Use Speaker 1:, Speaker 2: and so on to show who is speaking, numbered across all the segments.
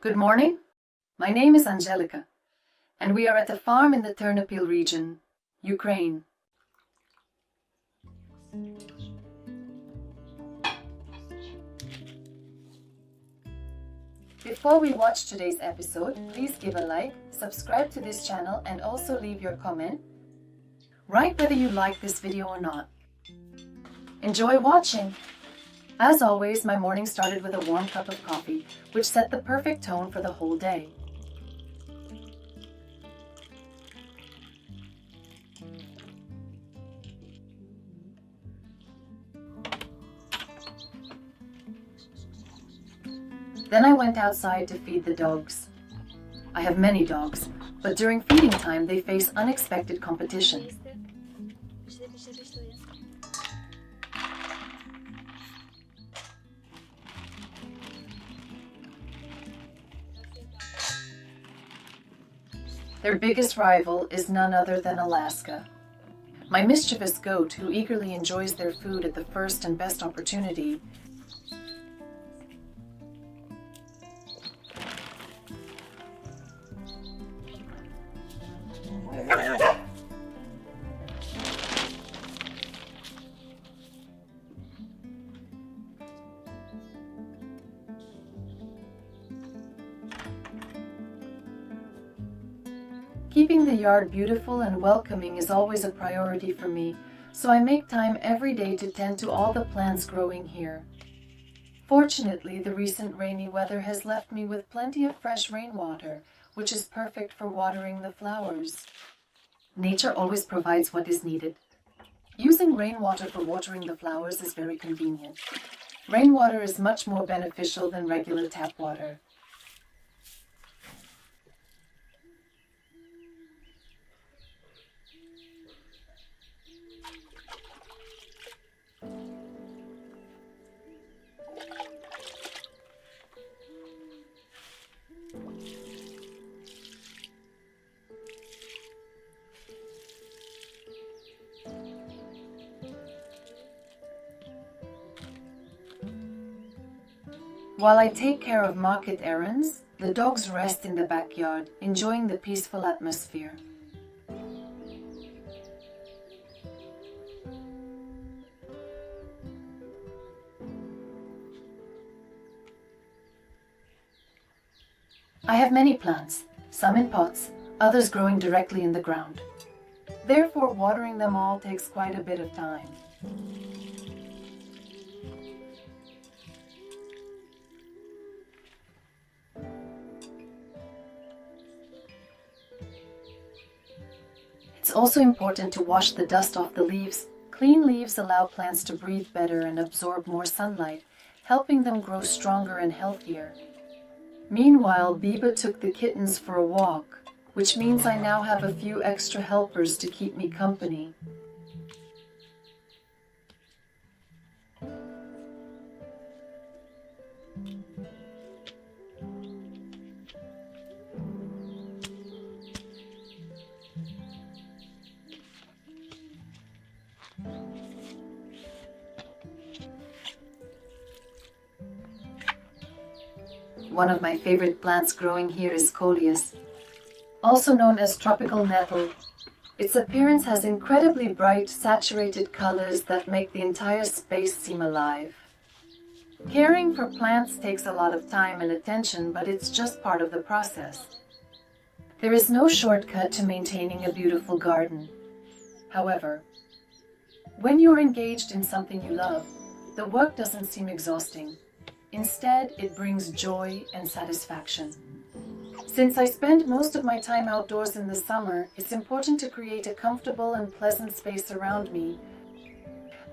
Speaker 1: Good morning. My name is Angelica, and we are at a farm in the Ternopil region, Ukraine. Before we watch today's episode, please give a like, subscribe to this channel, and also leave your comment. Write whether you like this video or not. Enjoy watching! As always, my morning started with a warm cup of coffee, which set the perfect tone for the whole day. Then I went outside to feed the dogs. I have many dogs, but during feeding time they face unexpected competition. Their biggest rival is none other than Alaska. My mischievous goat, who eagerly enjoys their food at the first and best opportunity, keeping the yard beautiful and welcoming is always a priority for me, so I make time every day to tend to all the plants growing here. Fortunately, the recent rainy weather has left me with plenty of fresh rainwater, which is perfect for watering the flowers. Nature always provides what is needed. Using rainwater for watering the flowers is very convenient. Rainwater is much more beneficial than regular tap water. While I take care of market errands, the dogs rest in the backyard, enjoying the peaceful atmosphere. I have many plants, some in pots, others growing directly in the ground. Therefore, watering them all takes quite a bit of time. It's also important to wash the dust off the leaves. Clean leaves allow plants to breathe better and absorb more sunlight, helping them grow stronger and healthier. Meanwhile, Biba took the kittens for a walk, which means I now have a few extra helpers to keep me company. One of my favorite plants growing here is coleus, also known as tropical nettle. Its appearance has incredibly bright, saturated colors that make the entire space seem alive. Caring for plants takes a lot of time and attention, but it's just part of the process. There is no shortcut to maintaining a beautiful garden. However, when you're engaged in something you love, the work doesn't seem exhausting. Instead, it brings joy and satisfaction. Since I spend most of my time outdoors in the summer, it's important to create a comfortable and pleasant space around me.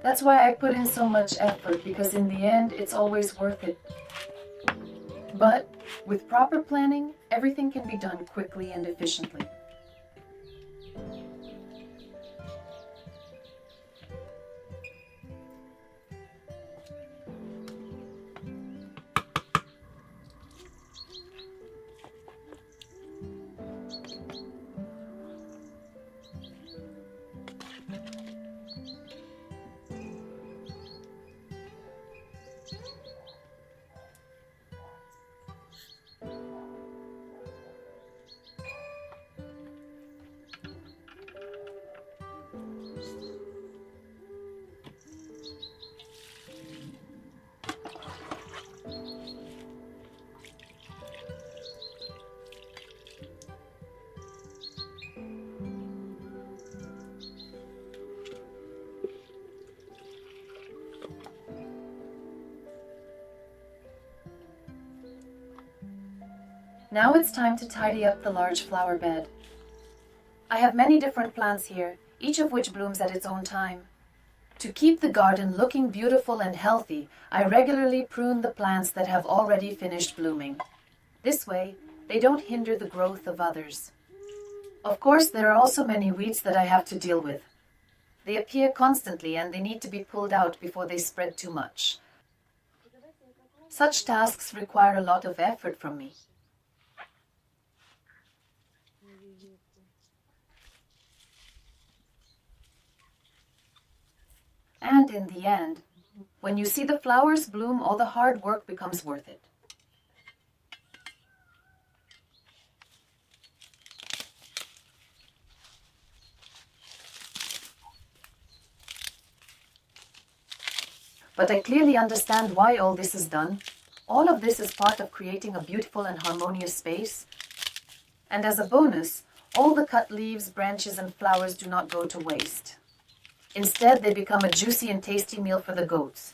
Speaker 1: That's why I put in so much effort, because in the end, it's always worth it. But with proper planning, everything can be done quickly and efficiently. Now it's time to tidy up the large flower bed. I have many different plants here, each of which blooms at its own time. To keep the garden looking beautiful and healthy, I regularly prune the plants that have already finished blooming. This way, they don't hinder the growth of others. Of course, there are also many weeds that I have to deal with. They appear constantly and they need to be pulled out before they spread too much. Such tasks require a lot of effort from me. And in the end, when you see the flowers bloom, all the hard work becomes worth it. But I clearly understand why all this is done. All of this is part of creating a beautiful and harmonious space. And as a bonus, all the cut leaves, branches, and flowers do not go to waste. Instead, they become a juicy and tasty meal for the goats.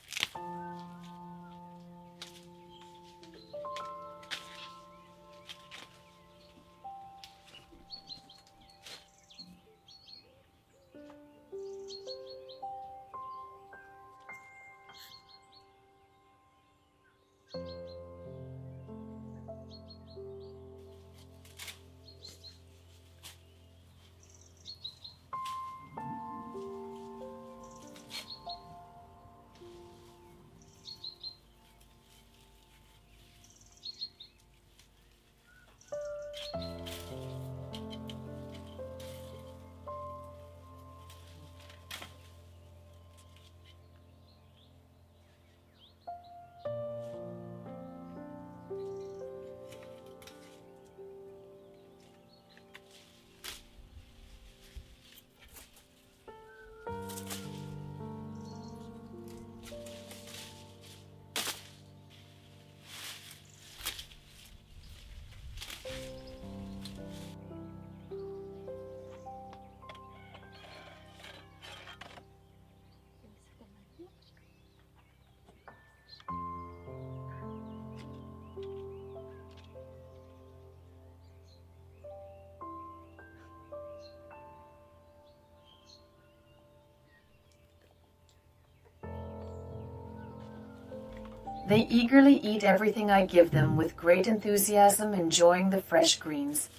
Speaker 1: They eagerly eat everything I give them with great enthusiasm, enjoying the fresh greens.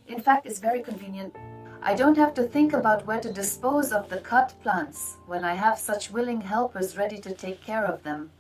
Speaker 1: In fact, it's very convenient. I don't have to think about where to dispose of the cut plants when I have such willing helpers ready to take care of them.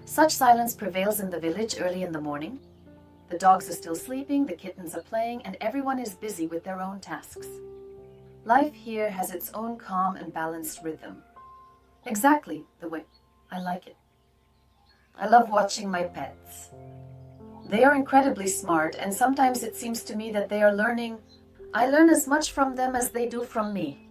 Speaker 1: Such silence prevails in the village early in the morning. The dogs are still sleeping, the kittens are playing, and everyone is busy with their own tasks. Life here has its own calm and balanced rhythm. Exactly the way I like it. I love watching my pets. They are incredibly smart, and sometimes it seems to me that they are learning. I learn as much from them as they do from me.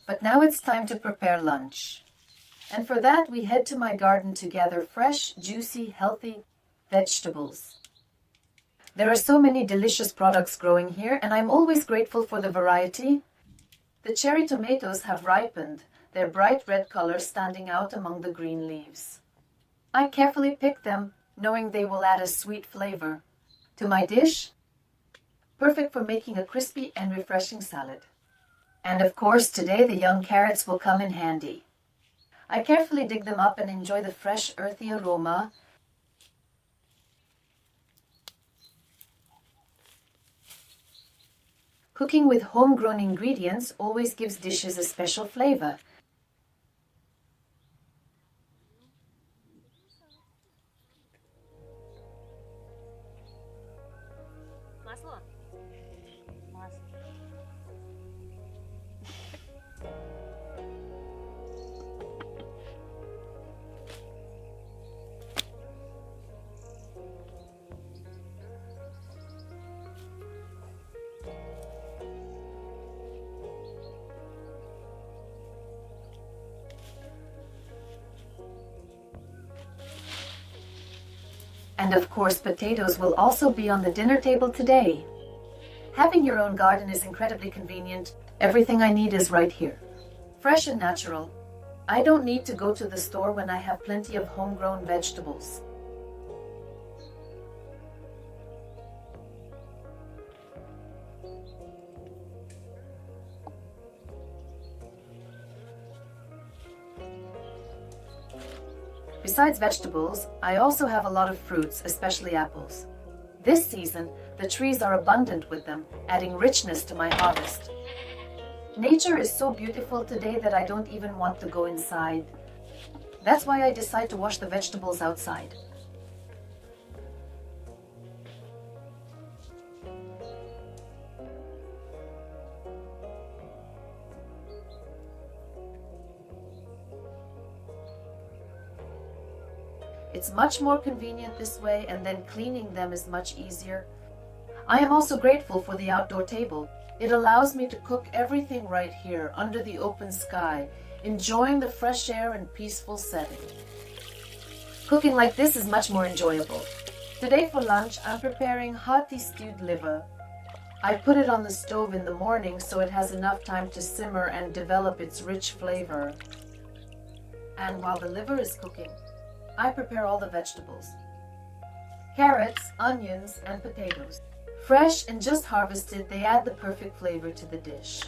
Speaker 1: But now it's time to prepare lunch. And for that, we head to my garden to gather fresh, juicy, healthy vegetables. There are so many delicious products growing here, and I'm always grateful for the variety. The cherry tomatoes have ripened, their bright red color standing out among the green leaves. I carefully pick them, knowing they will add a sweet flavor to my dish, perfect for making a crispy and refreshing salad. And of course, today the young carrots will come in handy. I carefully dig them up and enjoy the fresh, earthy aroma. Cooking with homegrown ingredients always gives dishes a special flavor.
Speaker 2: Масло? Масло.
Speaker 1: And of course, potatoes will also be on the dinner table today. Having your own garden is incredibly convenient. Everything I need is right here. Fresh and natural. I don't need to go to the store when I have plenty of homegrown vegetables. Besides vegetables, I also have a lot of fruits, especially apples. This season, the trees are abundant with them, adding richness to my harvest. Nature is so beautiful today that I don't even want to go inside. That's why I decide to wash the vegetables outside. It's much more convenient this way, and then cleaning them is much easier. I am also grateful for the outdoor table. It allows me to cook everything right here under the open sky, enjoying the fresh air and peaceful setting. Cooking like this is much more enjoyable. Today for lunch, I'm preparing hearty stewed liver. I put it on the stove in the morning so it has enough time to simmer and develop its rich flavor. And while the liver is cooking, I prepare all the vegetables. Carrots, onions, and potatoes. Fresh and just harvested, they add the perfect flavor to the dish.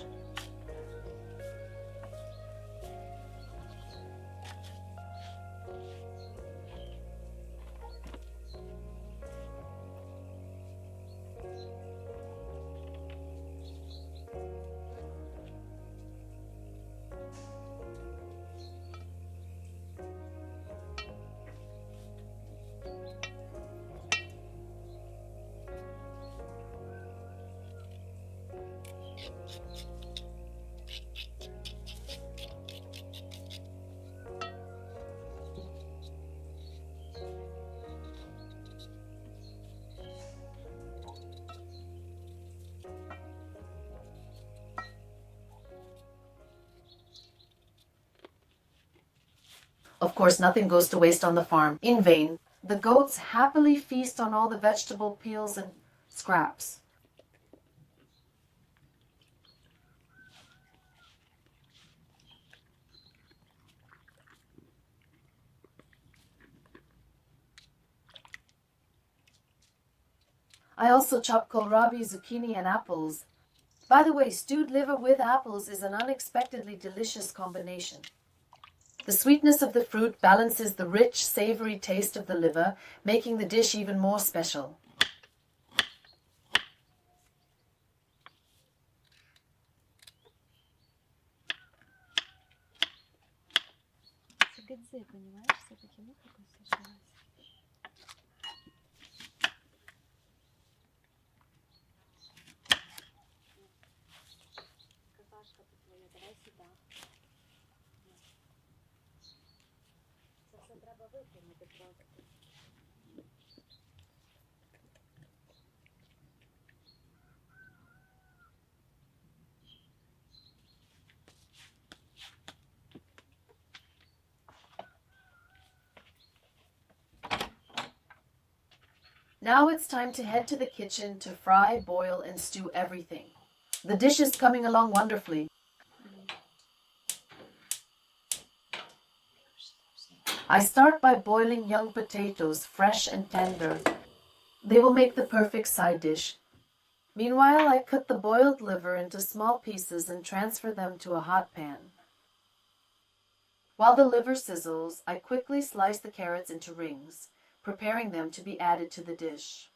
Speaker 1: Of course, nothing goes to waste on the farm in vain. The goats happily feast on all the vegetable peels and scraps. I also chop kohlrabi, zucchini, and apples. By the way, stewed liver with apples is an unexpectedly delicious combination. The sweetness of the fruit balances the rich, savory taste of the liver, making the dish even more special.
Speaker 2: Какашка ты твоя, давай сюда. Це все треба витримати просто.
Speaker 1: Now it's time to head to the kitchen to fry, boil, and stew everything. The dish is coming along wonderfully. I start by boiling young potatoes, fresh and tender. They will make the perfect side dish. Meanwhile, I cut the boiled liver into small pieces and transfer them to a hot pan. While the liver sizzles, I quickly slice the carrots into rings, preparing them to be added to the dish.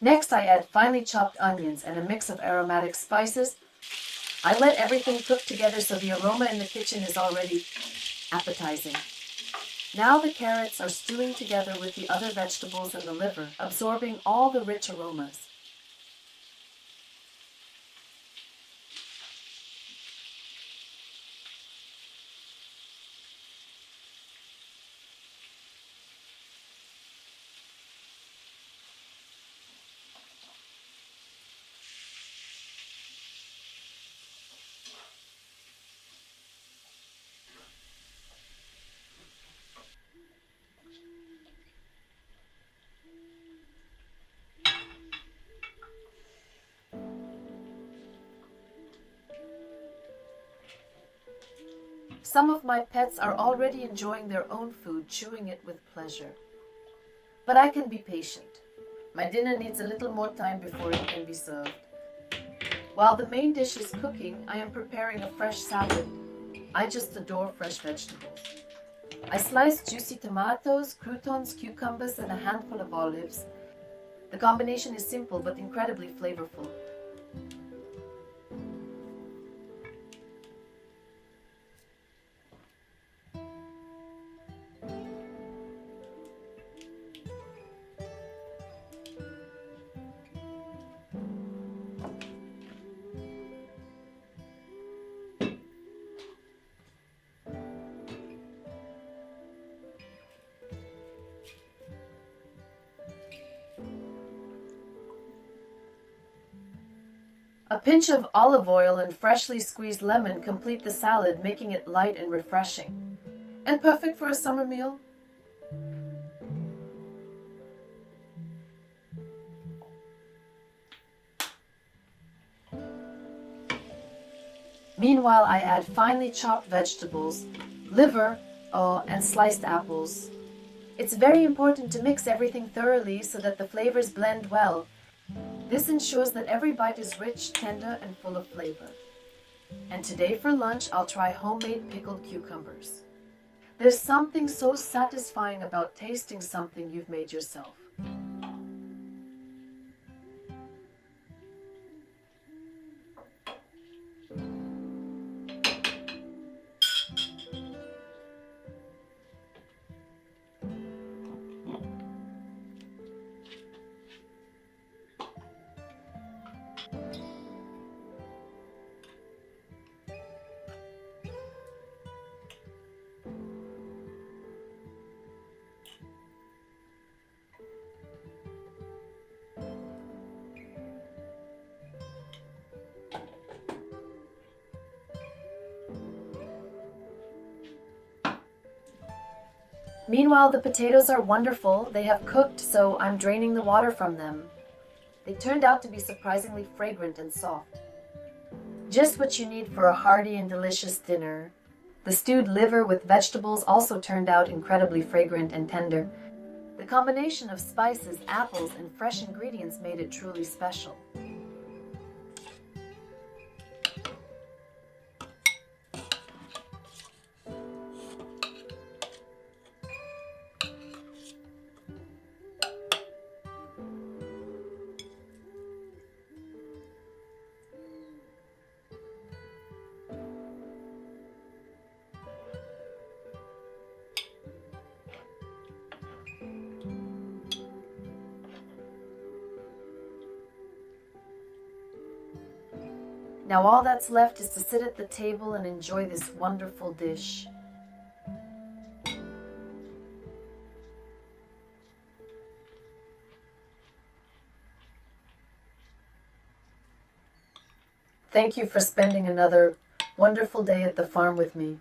Speaker 1: Next, I add finely chopped onions and a mix of aromatic spices. I let everything cook together so the aroma in the kitchen is already appetizing. Now the carrots are stewing together with the other vegetables and the liver, absorbing all the rich aromas. Some of my pets are already enjoying their own food, chewing it with pleasure. But I can be patient. My dinner needs a little more time before it can be served. While the main dish is cooking, I am preparing a fresh salad. I just adore fresh vegetables. I slice juicy tomatoes, croutons, cucumbers, and a handful of olives. The combination is simple but incredibly flavorful. A pinch of olive oil and freshly squeezed lemon complete the salad, making it light and refreshing. And perfect for a summer meal. Meanwhile, I add finely chopped vegetables, liver, and sliced apples. It's very important to mix everything thoroughly so that the flavors blend well. This ensures that every bite is rich, tender, and full of flavor. And today for lunch, I'll try homemade pickled cucumbers. There's something so satisfying about tasting something you've made yourself. Meanwhile, the potatoes are wonderful. They have cooked, so I'm draining the water from them. They turned out to be surprisingly fragrant and soft. Just what you need for a hearty and delicious dinner. The stewed liver with vegetables also turned out incredibly fragrant and tender. The combination of spices, apples, and fresh ingredients made it truly special. Now all that's left is to sit at the table and enjoy this wonderful dish. Thank you for spending another wonderful day at the farm with me.